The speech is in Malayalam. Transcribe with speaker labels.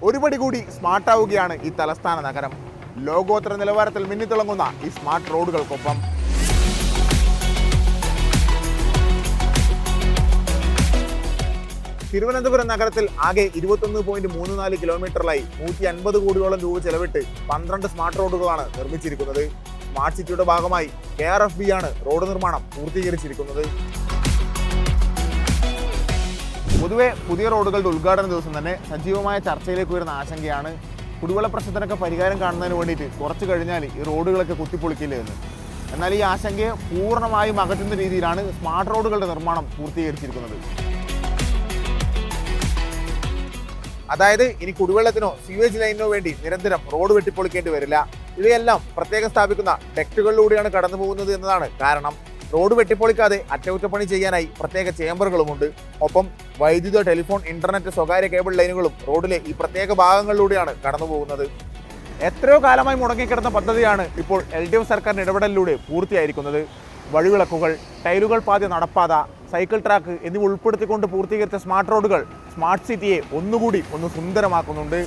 Speaker 1: ഒരുപടി കൂടി സ്മാർട്ടാവുകയാണ് ഈ തലസ്ഥാന നഗരം. ലോകോത്തര നിലവാരത്തിൽ മിന്നിത്തിളങ്ങുന്ന ഈ സ്മാർട്ട് റോഡുകൾക്കൊപ്പം തിരുവനന്തപുരം നഗരത്തിൽ ആകെ 21.34 കിലോമീറ്ററിലായി 150 കോടിയോളം രൂപ ചെലവിട്ട് 12 സ്മാർട്ട് റോഡുകളാണ് നിർമ്മിച്ചിരിക്കുന്നത്. സ്മാർട്ട് സിറ്റിയുടെ ഭാഗമായി KRFB ആണ് റോഡ് നിർമ്മാണം പൂർത്തീകരിച്ചിരിക്കുന്നത്. പൊതുവെ പുതിയ റോഡുകളുടെ ഉദ്ഘാടന ദിവസം തന്നെ സജീവമായ ചർച്ചയിലേക്ക് വരുന്ന ആശങ്കയാണ് കുടിവെള്ള പ്രശ്നത്തിനൊക്കെ പരിഹാരം കാണുന്നതിന് വേണ്ടിയിട്ട് കുറച്ച് കഴിഞ്ഞാൽ ഈ റോഡുകളൊക്കെ കുത്തിപ്പൊളിക്കില്ല എന്ന്. എന്നാൽ ഈ ആശങ്കയെ പൂർണ്ണമായും അകറ്റുന്ന രീതിയിലാണ് സ്മാർട്ട് റോഡുകളുടെ നിർമ്മാണം പൂർത്തീകരിച്ചിരിക്കുന്നത്. അതായത് ഇനി കുടിവെള്ളത്തിനോ സ്വീവേജ് ലൈനിനോ വേണ്ടി നിരന്തരം റോഡ് വെട്ടിപ്പൊളിക്കേണ്ടി വരില്ല. ഇവയെല്ലാം പ്രത്യേകം സ്ഥാപിക്കുന്ന ഡെക്റ്റുകളിലൂടെയാണ് കടന്നു പോകുന്നത് എന്നതാണ് കാരണം. റോഡ് വെട്ടിപ്പൊളിക്കാതെ അറ്റകുറ്റപ്പണി ചെയ്യാനായി പ്രത്യേക ചേംബറുകളുമുണ്ട്. ഒപ്പം വൈദ്യുത, ടെലിഫോൺ, ഇന്റർനെറ്റ്, സ്വകാര്യ കേബിൾ ലൈനുകളും റോഡിലെ ഈ പ്രത്യേക ഭാഗങ്ങളിലൂടെയാണ് കടന്നു പോകുന്നത്. എത്രയോ കാലമായി മുടങ്ങിക്കിടന്ന പദ്ധതിയാണ് ഇപ്പോൾ LDF സർക്കാരിന്റെ ഇടപെടലിലൂടെ പൂർത്തിയായിരിക്കുന്നത്. വഴിവിളക്കുകൾ, ടൈലുകൾ പാതിയ നടപ്പാത, സൈക്കിൾ ട്രാക്ക് എന്നിവ ഉൾപ്പെടുത്തിക്കൊണ്ട് പൂർത്തീകരിച്ച സ്മാർട്ട് റോഡുകൾ സ്മാർട്ട് സിറ്റിയെ ഒന്നുകൂടി സുന്ദരമാക്കുന്നുണ്ട്.